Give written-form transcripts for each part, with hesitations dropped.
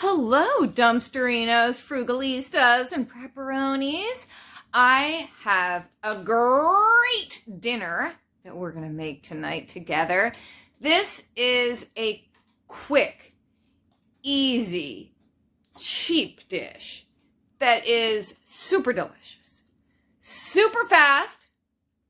Hello, dumpsterinos, frugalistas, and prepperonis. I have a great dinner that we're going to make tonight together. This is a quick, easy, cheap dish that is super delicious, super fast,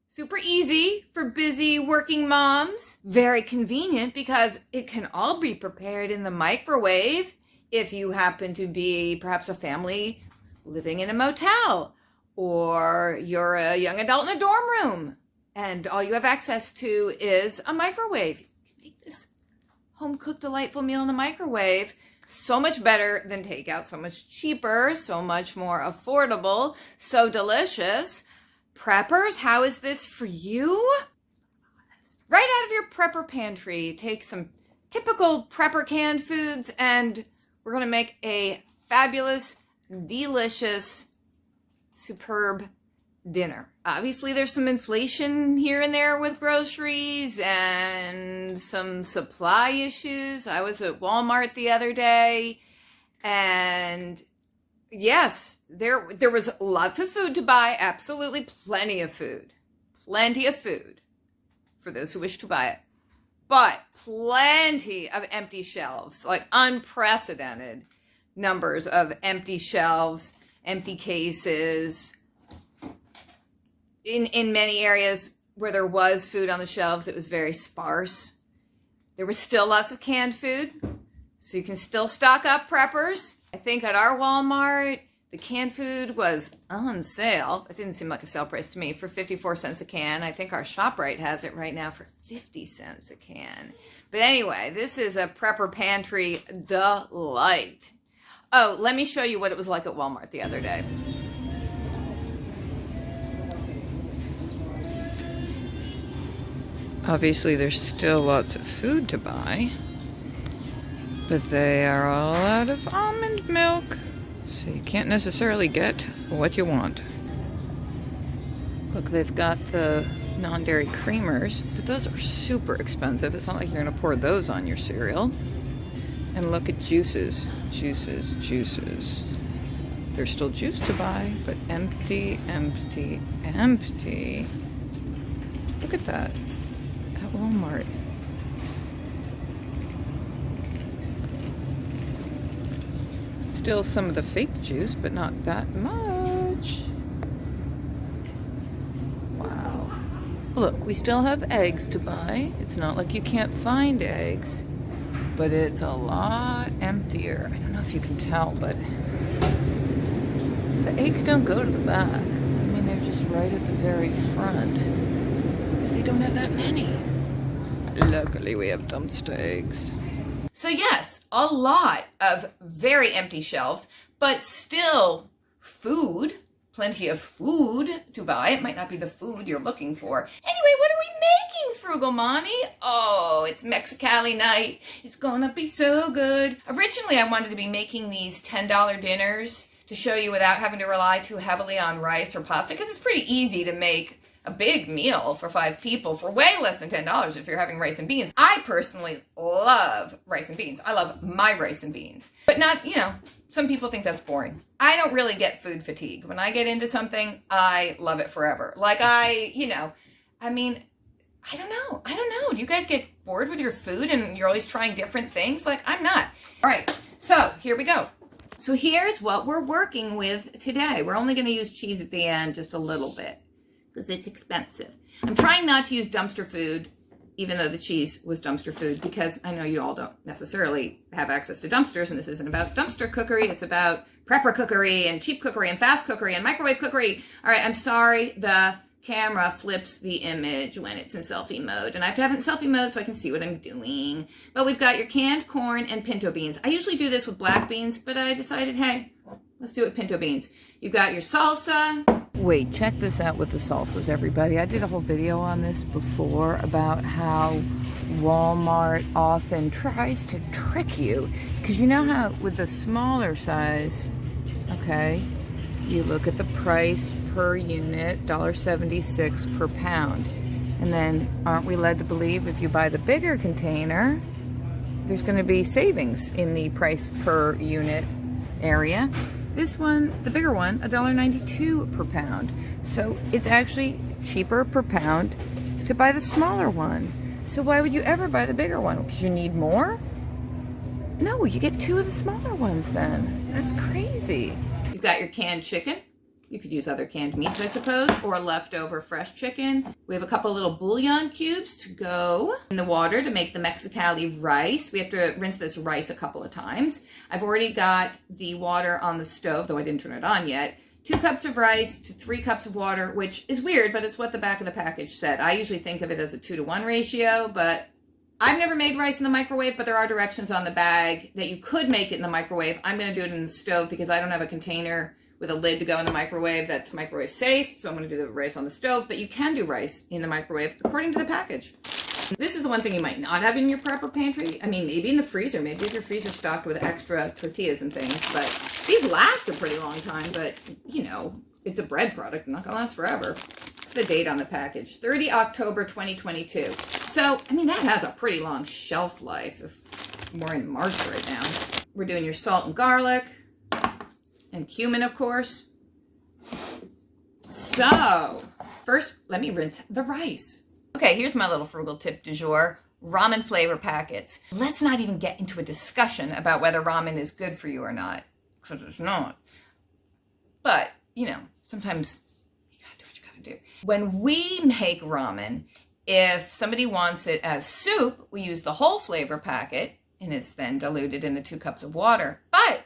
super easy for busy working moms, very convenient because it can all be prepared in the microwave if you happen to be perhaps a family living in a motel, or you're a young adult in a dorm room and all you have access to is a microwave. You can make this home-cooked delightful meal in the microwave so much better than takeout, so much cheaper, so much more affordable, so delicious. Preppers, how is this for you? Right out of your prepper pantry, take some typical prepper canned foods and we're going to make a fabulous, delicious, superb dinner. Obviously, there's some inflation here and there with groceries and some supply issues. I was at Walmart the other day, and yes, there was lots of food to buy. Absolutely plenty of food. Plenty of food for those who wish to buy it. But plenty of empty shelves, like unprecedented numbers of empty shelves, empty cases. In many areas where there was food on the shelves, it was very sparse. There was still lots of canned food, so you can still stock up, preppers. I think at our Walmart, the canned food was on sale. It didn't seem like a sale price to me, for 54 cents a can. I think our ShopRite has it right now for 50 cents a can. But anyway, this is a prepper pantry delight. Oh, let me show you what it was like at Walmart the other day. Obviously, there's still lots of food to buy, but they are all out of almond milk, so you can't necessarily get what you want. Look, they've got the non-dairy creamers, but those are super expensive. It's not like you're going to pour those on your cereal. And look at juices, juices, juices. There's still juice to buy, but empty, empty, empty. Look at that at Walmart. Still some of the fake juice, but not that much. Wow. Look, we still have eggs to buy. It's not like you can't find eggs, but it's a lot emptier. I don't know if you can tell, but the eggs don't go to the back. I mean, they're just right at the very front because they don't have that many. Luckily, we have dumpster eggs. So yes, a lot of very empty shelves, but still food, plenty of food to buy. It might not be the food you're looking for. Anyway, what are we making, Frugal Mommy? Oh, it's Mexicali night. It's gonna be so good. Originally, I wanted to be making these $10 dinners to show you without having to rely too heavily on rice or pasta, because it's pretty easy to make a big meal for 5 people for way less than $10 if you're having rice and beans. I personally love rice and beans. I love my rice and beans. But not, some people think that's boring. I don't really get food fatigue. When I get into something, I love it forever. Like I don't know. Do you guys get bored with your food and you're always trying different things? Like, I'm not. All right, so here we go. So here's what we're working with today. We're only gonna use cheese at the end, just a little bit, because it's expensive. I'm trying not to use dumpster food, even though the cheese was dumpster food, because I know you all don't necessarily have access to dumpsters, and this isn't about dumpster cookery, it's about prepper cookery and cheap cookery and fast cookery and microwave cookery. All right, I'm sorry, the camera flips the image when it's in selfie mode, and I have to have it in selfie mode so I can see what I'm doing. But we've got your canned corn and pinto beans. I usually do this with black beans, but I decided, hey, let's do it with pinto beans. You've got your salsa. Wait, check this out with the salsas, everybody. I did a whole video on this before about how Walmart often tries to trick you. Because you know how with the smaller size, okay, you look at the price per unit, $1.76 per pound. And then aren't we led to believe if you buy the bigger container, there's going to be savings in the price per unit area. This one, the bigger one, $1.92 per pound. So it's actually cheaper per pound to buy the smaller one. So why would you ever buy the bigger one? Because you need more? No, you get 2 of the smaller ones then. That's crazy. You've got your canned chicken. You could use other canned meats, I suppose, or leftover fresh chicken. We have a couple little bouillon cubes to go in the water to make the Mexicali rice. We have to rinse this rice a couple of times. I've already got the water on the stove, though I didn't turn it on yet. 2 cups of rice to 3 cups of water, which is weird, but it's what the back of the package said. I usually think of it as a 2-to-1 ratio, but I've never made rice in the microwave, but there are directions on the bag that you could make it in the microwave. I'm going to do it in the stove because I don't have a container with a lid to go in the microwave that's microwave safe, so I'm going to do the rice on the stove, but you can do rice in the microwave according to the package. This is the one thing you might not have in your prep or pantry. I mean, maybe in the freezer, maybe if your freezer's stocked with extra tortillas and things, but these last a pretty long time, but you know, it's a bread product, not going to last forever. It's the date on the package, 30 October 2022. So, I mean, that has a pretty long shelf life if we're in March right now. We're doing your salt and garlic, and cumin, of course. So, first, let me rinse the rice. Okay, here's my little frugal tip du jour. Ramen flavor packets. Let's not even get into a discussion about whether ramen is good for you or not, because it's not. But, you know, sometimes you gotta do what you gotta do. When we make ramen, if somebody wants it as soup, we use the whole flavor packet, and it's then diluted in the 2 cups of water. But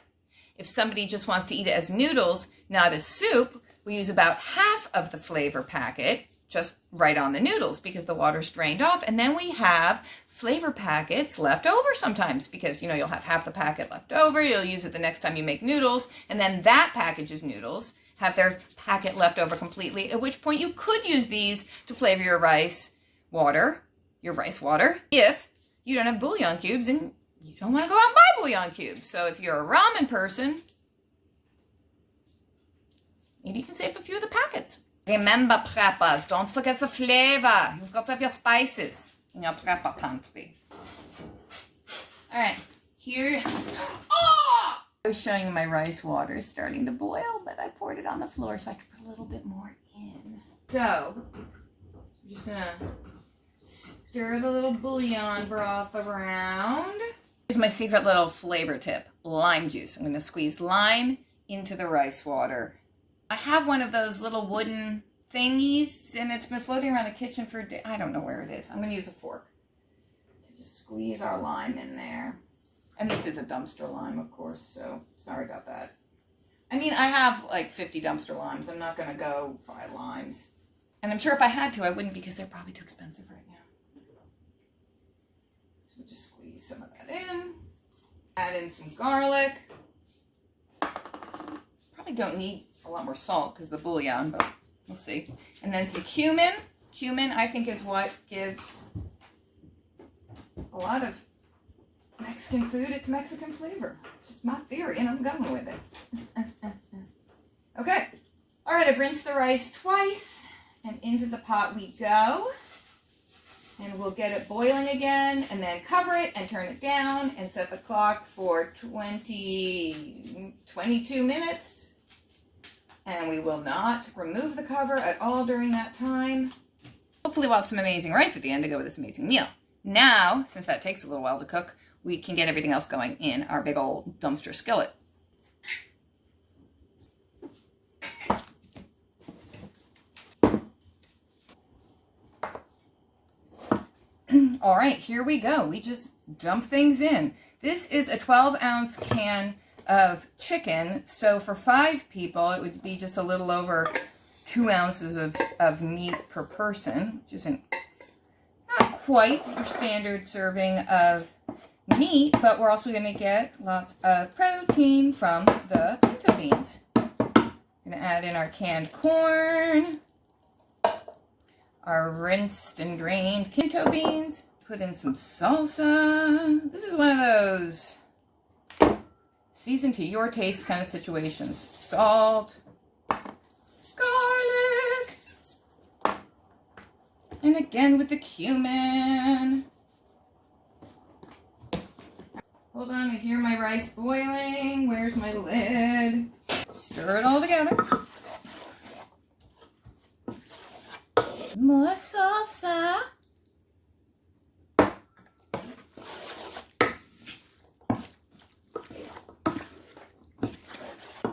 if somebody just wants to eat it as noodles, not as soup, we use about half of the flavor packet just right on the noodles because the water's drained off. And then we have flavor packets left over sometimes because, you know, you'll have half the packet left over. You'll use it the next time you make noodles. And then that package's noodles have their packet left over completely, at which point you could use these to flavor your rice water, if you don't have bouillon cubes and you don't want to go out and buy bouillon cubes. So if you're a ramen person, maybe you can save a few of the packets. Remember, preppers, don't forget the flavor. You've got to have your spices in your prepper pantry. All right, here. Oh! I was showing you my rice water is starting to boil, but I poured it on the floor, so I have to put a little bit more in. So, I'm just going to stir the little bouillon broth around. Here's my secret little flavor tip, lime juice. I'm going to squeeze lime into the rice water. I have one of those little wooden thingies, and it's been floating around the kitchen for a day. I don't know where it is. I'm going to use a fork to just squeeze our lime in there. And this is a dumpster lime, of course, so sorry about that. I mean, I have like 50 dumpster limes. I'm not going to go buy limes. And I'm sure if I had to, I wouldn't because they're probably too expensive right now. So we'll just squeeze some of that in. Add in some garlic. Probably don't need a lot more salt because of the bouillon, but we'll see. And then some cumin. Cumin, I think, is what gives a lot of Mexican food its Mexican flavor. It's just my theory, and I'm going with it. Okay. All right, I've rinsed the rice twice, and into the pot we go. And we'll get it boiling again, and then cover it and turn it down and set the clock for 22 minutes. And we will not remove the cover at all during that time. Hopefully we'll have some amazing rice at the end to go with this amazing meal. Now, since that takes a little while to cook, we can get everything else going in our big old dumpster skillet. All right, here we go. We just dump things in. This is a 12-ounce can of chicken, so for 5 people, it would be just a little over 2 ounces of meat per person, which isn't not quite your standard serving of meat, but we're also going to get lots of protein from the pinto beans. We're going to add in our canned corn, our rinsed and drained pinto beans, put in some salsa. This is one of those season to your taste kind of situations. Salt, garlic, and again with the cumin. Hold on, I hear my rice boiling. Where's my lid? Stir it all together. More salsa. And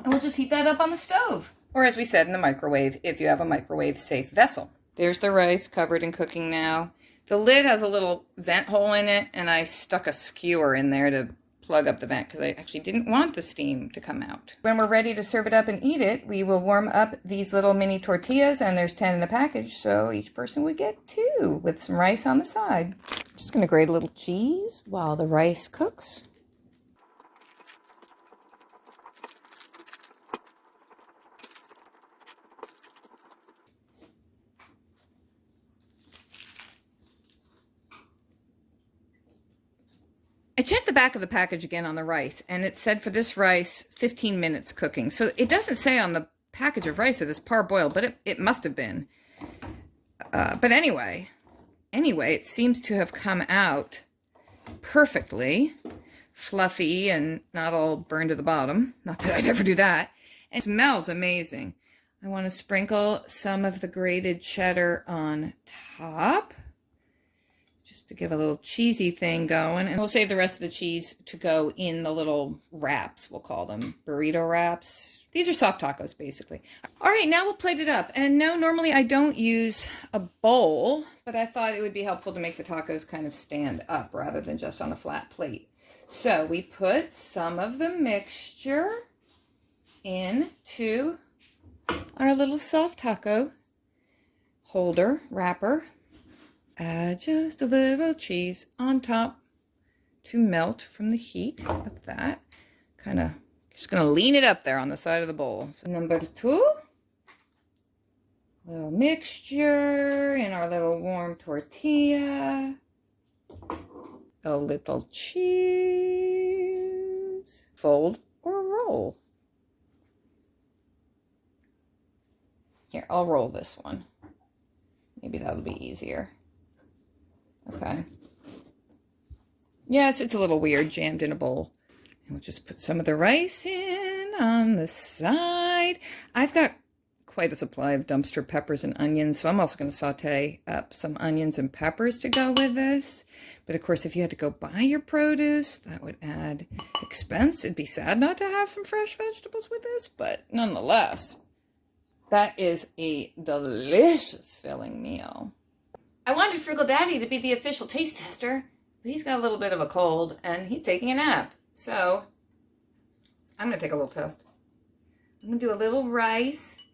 we'll just heat that up on the stove. Or as we said, in the microwave, if you have a microwave-safe vessel. There's the rice covered and cooking now. The lid has a little vent hole in it, and I stuck a skewer in there to plug up the vent because I actually didn't want the steam to come out. When we're ready to serve it up and eat it, we will warm up these little mini tortillas, and there's 10 in the package, so each person would get 2 with some rice on the side. Just going to grate a little cheese while the rice cooks. I checked the back of the package again on the rice, and it said for this rice, 15 minutes cooking. So it doesn't say on the package of rice that it's parboiled, but it must have been. But anyway, it seems to have come out perfectly fluffy and not all burned to the bottom. Not that I'd ever do that. And it smells amazing. I want to sprinkle some of the grated cheddar on top, just to give a little cheesy thing going. And we'll save the rest of the cheese to go in the little wraps, we'll call them. Burrito wraps. These are soft tacos, basically. All right, now we'll plate it up. And no, normally I don't use a bowl, but I thought it would be helpful to make the tacos kind of stand up rather than just on a flat plate. So we put some of the mixture into our little soft taco holder, wrapper. Add just a little cheese on top to melt from the heat of that. Kind of just going to lean it up there on the side of the bowl. So number 2, a little mixture in our little warm tortilla. A little cheese. Fold or roll. Here, I'll roll this one. Maybe that'll be easier. Okay. Yes, it's a little weird, jammed in a bowl. And we'll just put some of the rice in on the side. I've got quite a supply of dumpster peppers and onions, so I'm also going to saute up some onions and peppers to go with this. But of course, if you had to go buy your produce, that would add expense. It'd be sad not to have some fresh vegetables with this, but nonetheless, that is a delicious filling meal. I wanted Frugal Daddy to be the official taste tester, but he's got a little bit of a cold, and he's taking a nap. So, I'm going to take a little test. I'm going to do a little rice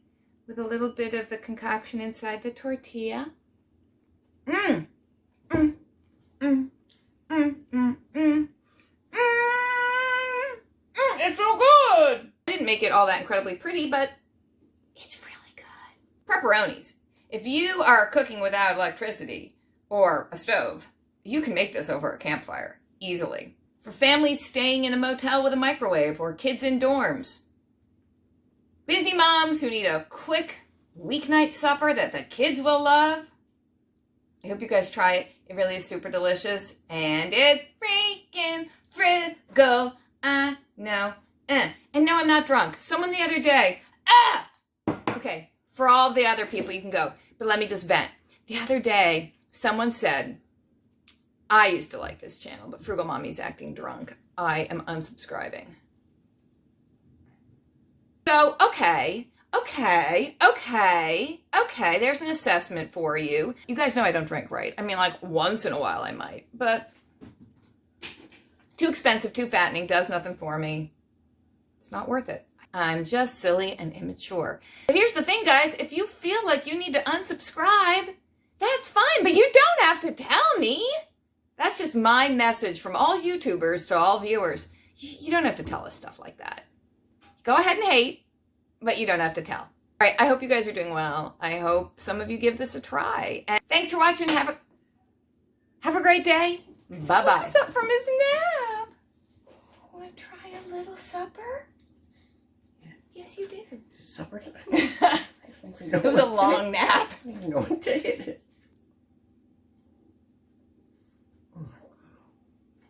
with a little bit of the concoction inside the tortilla. It's so good! I didn't make it all that incredibly pretty, but it's really good. Pepperonis. If you are cooking without electricity or a stove, you can make this over a campfire easily. For families staying in a motel with a microwave or kids in dorms. Busy moms who need a quick weeknight supper that the kids will love. I hope you guys try it. It really is super delicious. And it's freaking frugal. I know. And no, I'm not drunk. Someone the other day. Okay. For all the other people, you can go. But let me just vent. The other day, someone said, I used to like this channel, but Frugal Mommy's acting drunk. I am unsubscribing. So, okay. There's an assessment for you. You guys know I don't drink, right? I mean, like, once in a while I might. But too expensive, too fattening, does nothing for me. It's not worth it. I'm just silly and immature. But here's the thing, guys. If you feel like you need to unsubscribe, that's fine, but you don't have to tell me. That's just my message from all YouTubers to all viewers. You don't have to tell us stuff like that. Go ahead and hate, but you don't have to tell. All right, I hope you guys are doing well. I hope some of you give this a try. And thanks for watching. Have a great day. Bye-bye. What's up from his nap? Want to try a little supper? Yes, you did. Supper time? It was a long nap. I don't even know what day it is.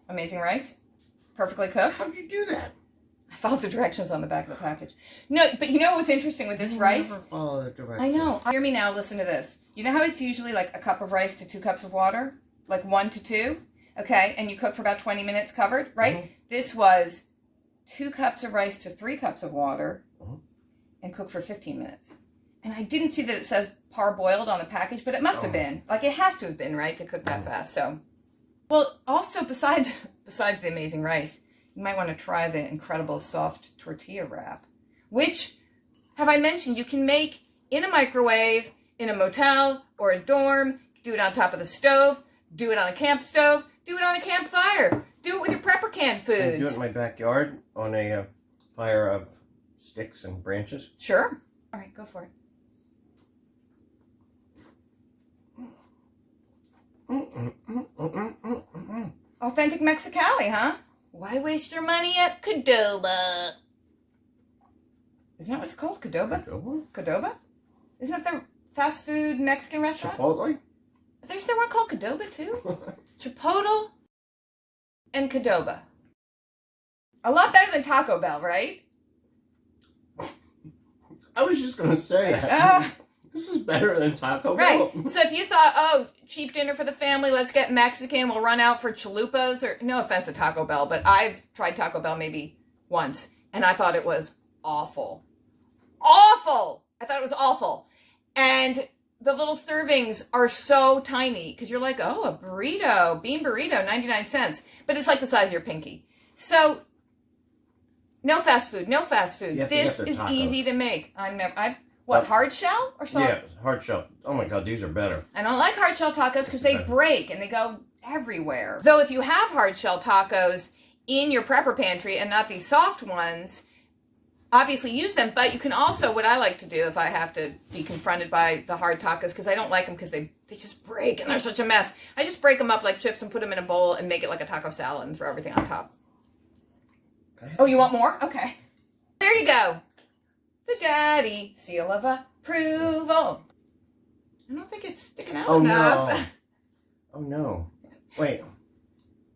Amazing rice? Perfectly cooked. How'd you do that? I followed the directions on the back of the package. No, but you know what's interesting with this rice? Never follow the directions. I know. Hear me now. Listen to this. You know how it's usually like a cup of rice to 2 cups of water? Like 1 to 2? Okay, and you cook for about 20 minutes covered, right? Mm-hmm. This was 2 cups of rice to 3 cups of water and cook for 15 minutes. And I didn't see that it says parboiled on the package, but it must have been. Like, it has to have been, right, to cook that fast. So, well, also, besides the amazing rice, you might want to try the incredible soft tortilla wrap, which, have I mentioned, you can make in a microwave, in a motel, or a dorm. Do it on top of the stove. Do it on a camp stove. Do it on a campfire. Do it with your prepper canned foods. Can I do it in my backyard on a fire of sticks and branches? Sure. All right, go for it. Authentic Mexicali, huh? Why waste your money at Qdoba? Isn't that what it's called? Qdoba? Qdoba? Isn't that the fast food Mexican restaurant? Chipotle? But there's no one called Qdoba too? Chipotle and Qdoba. A lot better than Taco Bell, right? I was just going to say that. This is better than Taco Bell. Right. So if you thought, oh, cheap dinner for the family, let's get Mexican, we'll run out for chalupas, or no offense to Taco Bell, but I've tried Taco Bell maybe once, and I thought it was awful. Awful! I thought it was awful. And the little servings are so tiny, because you're like, oh, a burrito, bean burrito, 99 cents. But it's like the size of your pinky. So, no fast food, no fast food. This is easy to make. Hard shell or something? Yeah, hard shell. Oh my God, these are better. I don't like hard shell tacos because they break and they go everywhere. Though if you have hard shell tacos in your prepper pantry and not these soft ones, obviously use them. But you can also, what I like to do if I have to be confronted by the hard tacos, because I don't like them because they just break and they're such a mess. I just break them up like chips and put them in a bowl and make it like a taco salad and throw everything on top. Okay. Oh, you want more? Okay. There you go. The daddy seal of approval. I don't think it's sticking out enough. No. Oh no. Wait.